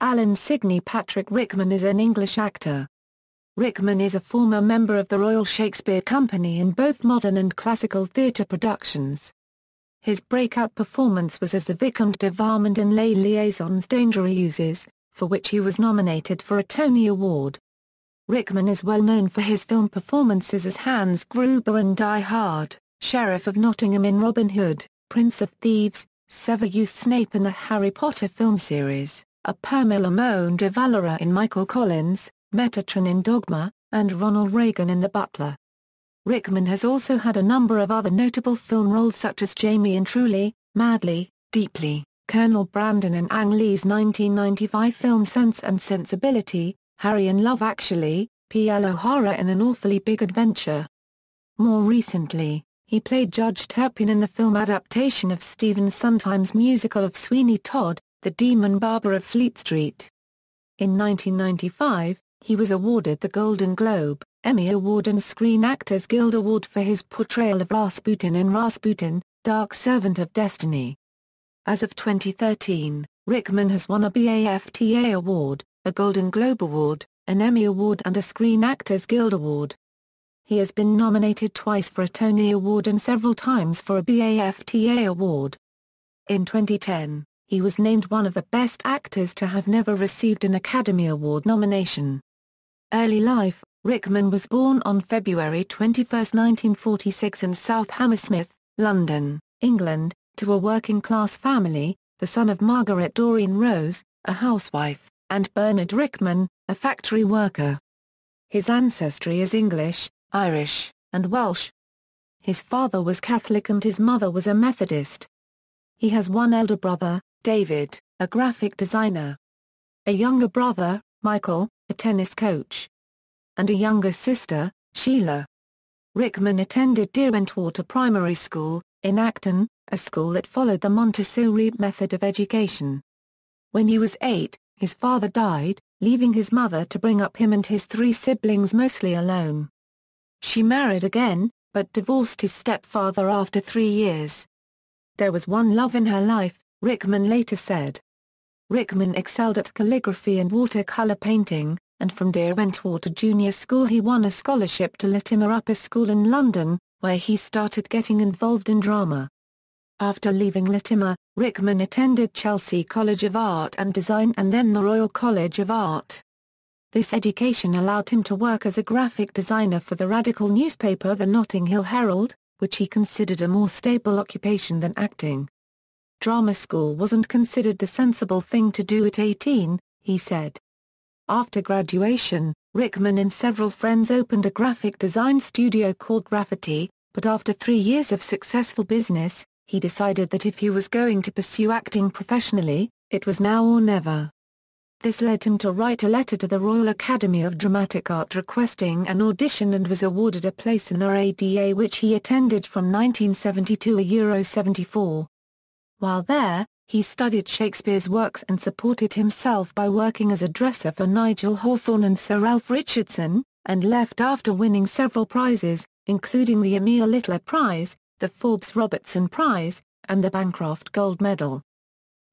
Alan Sidney Patrick Rickman is an English actor. Rickman is a former member of the Royal Shakespeare Company in both modern and classical theatre productions. His breakout performance was as the Vicomte de Valmont in Les Liaisons Dangereuses, for which he was nominated for a Tony Award. Rickman is well known for his film performances as Hans Gruber in Die Hard, Sheriff of Nottingham in Robin Hood, Prince of Thieves, Severus Snape in the Harry Potter film series, Éamon de Valera in Michael Collins, Metatron in Dogma, and Ronald Reagan in The Butler. Rickman has also had a number of other notable film roles such as Jamie in Truly, Madly, Deeply, Colonel Brandon in Ang Lee's 1995 film Sense and Sensibility, Harry in Love Actually, P.L. O'Hara in An Awfully Big Adventure. More recently, he played Judge Turpin in the film adaptation of Stephen Sondheim's musical of Sweeney Todd, The Demon Barber of Fleet Street. In 1995, he was awarded the Golden Globe, Emmy Award and Screen Actors Guild Award for his portrayal of Rasputin in Rasputin, Dark Servant of Destiny. As of 2013, Rickman has won a BAFTA Award, a Golden Globe Award, an Emmy Award and a Screen Actors Guild Award. He has been nominated twice for a Tony Award and several times for a BAFTA Award. In 2010, he was named one of the best actors to have never received an Academy Award nomination. Early life: Rickman was born on February 21, 1946 in South Hammersmith, London, England, to a working-class family, the son of Margaret Doreen Rose, a housewife, and Bernard Rickman, a factory worker. His ancestry is English, Irish, and Welsh. His father was Catholic and his mother was a Methodist. He has one elder brother, David, a graphic designer. A younger brother, Michael, a tennis coach. And a younger sister, Sheila. Rickman attended Derwentwater Primary School, in Acton, a school that followed the Montessori method of education. When he was 8, his father died, leaving his mother to bring up him and his 3 siblings mostly alone. She married again, but divorced his stepfather after 3 years. There was one love in her life, Rickman later said. Rickman excelled at calligraphy and watercolor painting, and from Derwentwater Junior School he won a scholarship to Latimer Upper School in London, where he started getting involved in drama. After leaving Latimer, Rickman attended Chelsea College of Art and Design and then the Royal College of Art. This education allowed him to work as a graphic designer for the radical newspaper The Notting Hill Herald, which he considered a more stable occupation than acting. Drama school wasn't considered the sensible thing to do at 18, he said. After graduation, Rickman and several friends opened a graphic design studio called Graffiti, but after 3 years of successful business, he decided that if he was going to pursue acting professionally, it was now or never. This led him to write a letter to the Royal Academy of Dramatic Art requesting an audition and was awarded a place in RADA, which he attended from 1972 to €74. While there, he studied Shakespeare's works and supported himself by working as a dresser for Nigel Hawthorne and Sir Ralph Richardson, and left after winning several prizes, including the Emile Littler Prize, the Forbes Robertson Prize, and the Bancroft Gold Medal.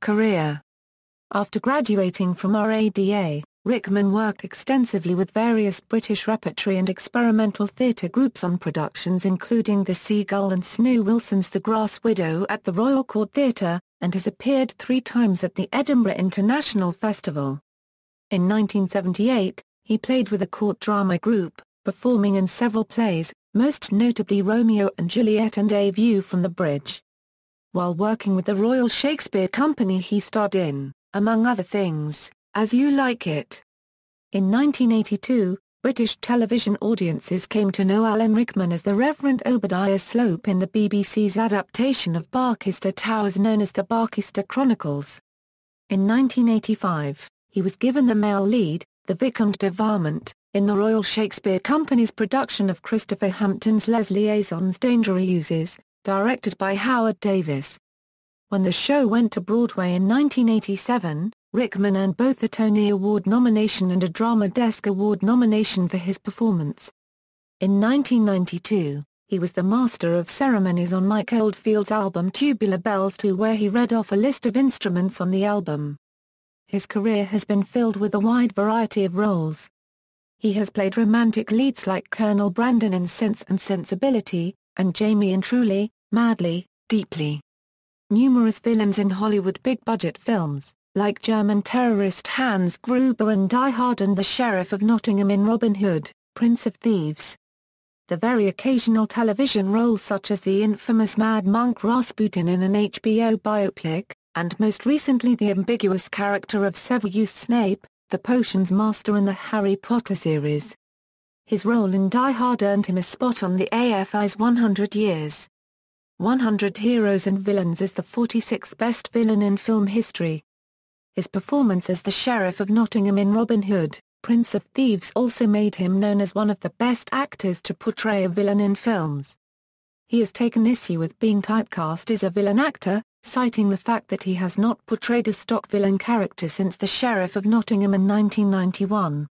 Career. After graduating from RADA, Rickman worked extensively with various British repertory and experimental theatre groups on productions including The Seagull and Snow Wilson's The Grass Widow at the Royal Court Theatre, and has appeared 3 times at the Edinburgh International Festival. In 1978, he played with a court drama group, performing in several plays, most notably Romeo and Juliet and A View from the Bridge. While working with the Royal Shakespeare Company he starred in, among other things, As You Like It. In 1982, British television audiences came to know Alan Rickman as the Reverend Obadiah Slope in the BBC's adaptation of Barchester Towers known as the Barchester Chronicles. In 1985, he was given the male lead, the Vicomte de Valmont, in the Royal Shakespeare Company's production of Christopher Hampton's Les Liaisons Dangereuses, directed by Howard Davis. When the show went to Broadway in 1987, Rickman earned both a Tony Award nomination and a Drama Desk Award nomination for his performance. In 1992, he was the master of ceremonies on Mike Oldfield's album Tubular Bells 2, where he read off a list of instruments on the album. his career has been filled with a wide variety of roles. He has played romantic leads like Colonel Brandon in Sense and Sensibility, and Jamie in Truly, Madly, Deeply. Numerous villains in Hollywood big-budget films, like German terrorist Hans Gruber in Die Hard and the Sheriff of Nottingham in Robin Hood, Prince of Thieves. The very occasional television roles such as the infamous Mad Monk Rasputin in an HBO biopic, and most recently the ambiguous character of Severus Snape, the Potions Master in the Harry Potter series. His role in Die Hard earned him a spot on the AFI's 100 Years. 100 Heroes and Villains is the 46th best villain in film history. His performance as the Sheriff of Nottingham in Robin Hood, Prince of Thieves also made him known as one of the best actors to portray a villain in films. He has taken issue with being typecast as a villain actor, citing the fact that he has not portrayed a stock villain character since the Sheriff of Nottingham in 1991.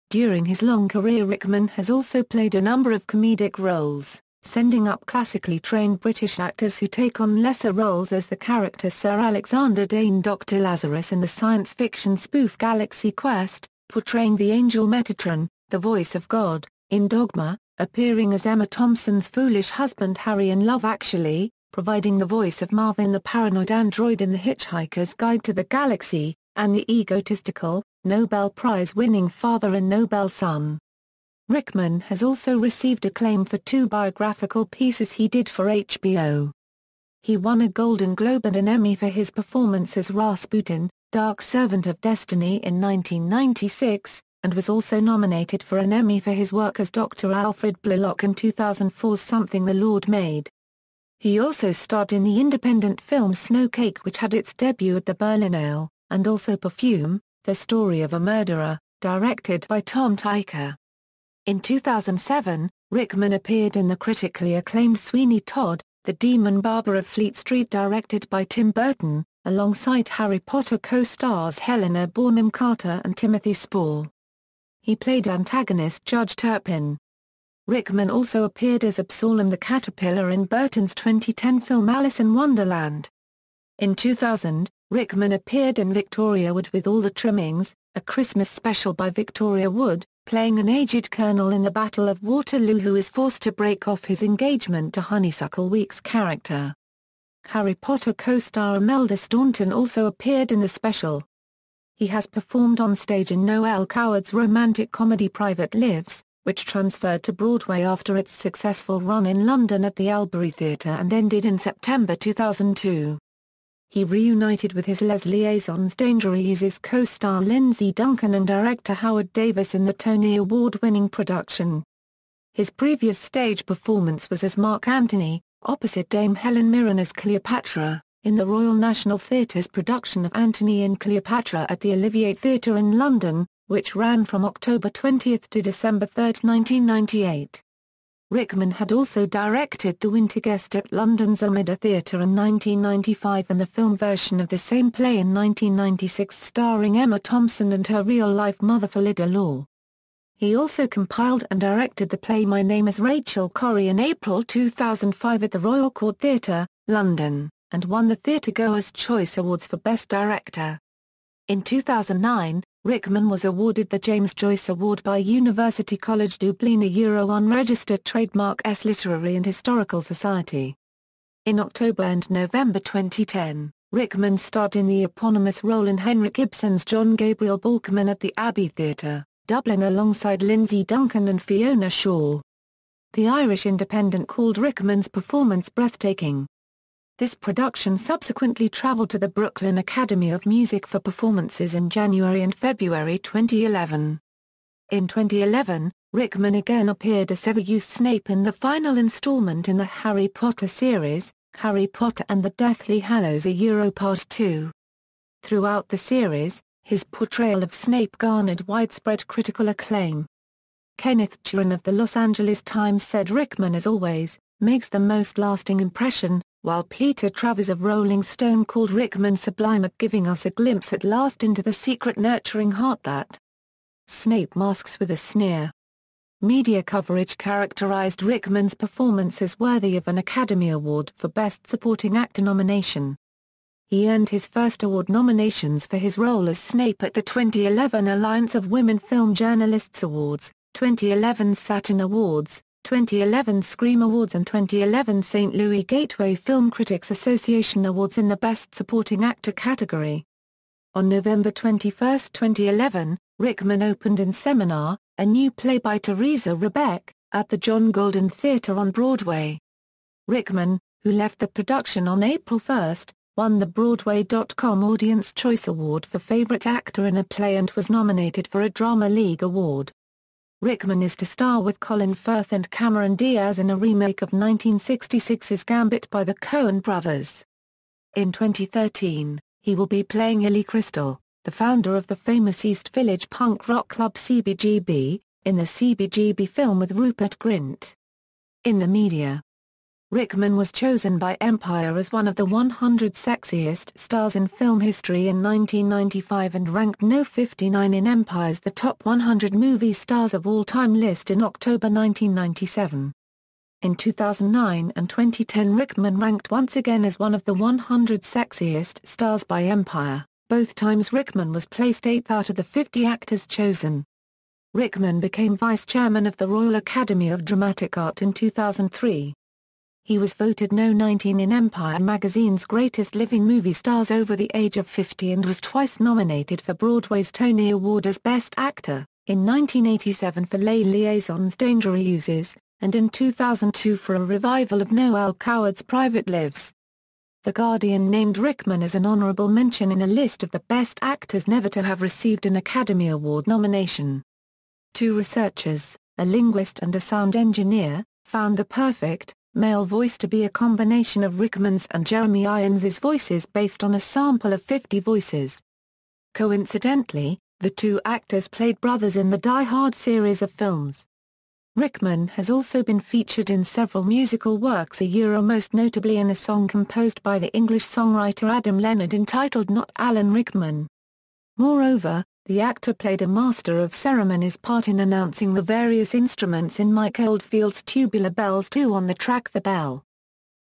During his long career, Rickman has also played a number of comedic roles, sending up classically trained British actors who take on lesser roles as the character Sir Alexander Dane Dr. Lazarus in the science fiction spoof Galaxy Quest, portraying the angel Metatron, the voice of God, in Dogma, appearing as Emma Thompson's foolish husband Harry in Love Actually, providing the voice of Marvin the paranoid android in The Hitchhiker's Guide to the Galaxy, and the egotistical, Nobel Prize-winning father in Nobel's Son. Rickman has also received acclaim for 2 biographical pieces he did for HBO. He won a Golden Globe and an Emmy for his performance as Rasputin, Dark Servant of Destiny in 1996, and was also nominated for an Emmy for his work as Dr. Alfred Blalock in 2004's Something the Lord Made. He also starred in the independent film Snowcake, which had its debut at the Berlinale, and also Perfume, The Story of a Murderer, directed by Tom Tykwer. In 2007, Rickman appeared in the critically acclaimed Sweeney Todd, The Demon Barber of Fleet Street directed by Tim Burton, alongside Harry Potter co-stars Helena Bonham Carter and Timothy Spall. He played antagonist Judge Turpin. Rickman also appeared as Absalom the Caterpillar in Burton's 2010 film Alice in Wonderland. In 2000, Rickman appeared in Victoria Wood with All the Trimmings, a Christmas special by Victoria Wood, playing an aged colonel in the Battle of Waterloo who is forced to break off his engagement to Honeysuckle Week's character. Harry Potter co-star Imelda Staunton also appeared in the special. He has performed on stage in Noel Coward's romantic comedy Private Lives, which transferred to Broadway after its successful run in London at the Albury Theatre and ended in September 2002. He reunited with his Les Liaisons Dangereuses co-star Lindsay Duncan and director Howard Davis in the Tony Award-winning production. His previous stage performance was as Mark Antony, opposite Dame Helen Mirren as Cleopatra, in the Royal National Theatre's production of Antony and Cleopatra at the Olivier Theatre in London, which ran from October 20 to December 3, 1998. Rickman had also directed The Winter Guest at London's Armada Theatre in 1995 and the film version of the same play in 1996 starring Emma Thompson and her real-life mother Phyllida Law. He also compiled and directed the play My Name is Rachel Corrie in April 2005 at the Royal Court Theatre, London, and won the Theatregoers' Choice Awards for Best Director. In 2009, Rickman was awarded the James Joyce Award by University College Dublin, a unregistered trademark S Literary and Historical Society. In October and November 2010, Rickman starred in the eponymous role in Henrik Ibsen's John Gabriel Balkman at the Abbey Theatre, Dublin alongside Lindsay Duncan and Fiona Shaw. The Irish Independent called Rickman's performance breathtaking. This production subsequently travelled to the Brooklyn Academy of Music for performances in January and February 2011. In 2011, Rickman again appeared as Severus Snape in the final installment in the Harry Potter series, Harry Potter and the Deathly Hallows Part 2. Throughout the series, his portrayal of Snape garnered widespread critical acclaim. Kenneth Turan of the Los Angeles Times said Rickman, as always, makes the most lasting impression, while Peter Travers of Rolling Stone called Rickman sublime at giving us a glimpse at last into the secret nurturing heart that Snape masks with a sneer. Media coverage characterized Rickman's performance as worthy of an Academy Award for Best Supporting Actor nomination. he earned his first award nominations for his role as Snape at the 2011 Alliance of Women Film Journalists Awards, 2011 Saturn Awards, 2011 Scream Awards and 2011 St. Louis Gateway Film Critics Association Awards in the Best Supporting Actor category. On November 21, 2011, Rickman opened in Seminar, a new play by Teresa Rebeck, at the John Golden Theatre on Broadway. Rickman, who left the production on April 1, won the Broadway.com Audience Choice Award for Favorite Actor in a Play and was nominated for a Drama League Award. Rickman is to star with Colin Firth and Cameron Diaz in a remake of 1966's Gambit by the Coen brothers. In 2013, he will be playing Illy Crystal, the founder of the famous East Village punk rock club CBGB, in the CBGB film with Rupert Grint. In the media, Rickman was chosen by Empire as one of the 100 sexiest stars in film history in 1995 and ranked No. 59 in Empire's The Top 100 Movie Stars of All Time list in October 1997. In 2009 and 2010 Rickman ranked once again as one of the 100 sexiest stars by Empire, both times Rickman was placed 8th out of the 50 actors chosen. Rickman became vice chairman of the Royal Academy of Dramatic Art in 2003. He was voted No. 19 in Empire magazine's Greatest Living Movie Stars over the age of 50 and was twice nominated for Broadway's Tony Award as Best Actor, in 1987 for Les Liaisons Dangereuses, and in 2002 for a revival of Noel Coward's Private Lives. The Guardian named Rickman as an honorable mention in a list of the best actors never to have received an Academy Award nomination. Two researchers, a linguist and a sound engineer, found the perfect male voice to be a combination of Rickman's and Jeremy Irons's voices based on a sample of 50 voices. Coincidentally, the two actors played brothers in the Die Hard series of films. Rickman has also been featured in several musical works, most notably in a song composed by the English songwriter Adam Leonard entitled Not Alan Rickman. Moreover, the actor played a master of ceremonies part in announcing the various instruments in Mike Oldfield's Tubular Bells 2 on the track The Bell.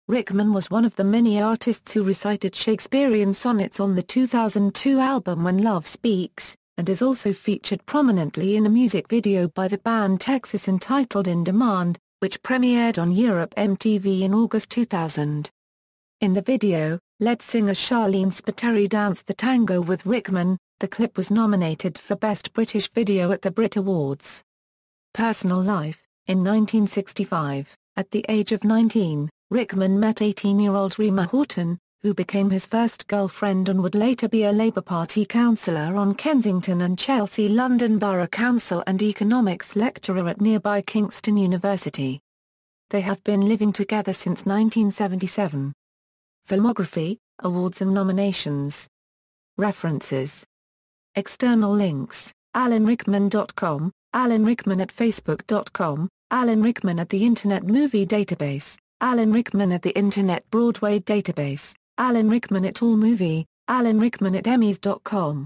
Rickman was one of the many artists who recited Shakespearean sonnets on the 2002 album When Love Speaks, and is also featured prominently in a music video by the band Texas entitled In Demand, which premiered on Europe MTV in August 2000. In the video, lead singer Charlene Spiteri danced the tango with Rickman. The clip was nominated for Best British Video at the Brit Awards. Personal life: in 1965, at the age of 19, Rickman met 18-year-old Rima Horton, who became his first girlfriend and would later be a Labour Party councillor on Kensington and Chelsea London Borough Council and economics lecturer at nearby Kingston University. They have been living together since 1977. Filmography, awards and nominations. References. External links: alanrickman.com, Alan Rickman at facebook.com, Alan Rickman at the Internet Movie Database, Alan Rickman at the Internet Broadway Database, Alan Rickman at AllMovie, Alan Rickman at Emmys.com.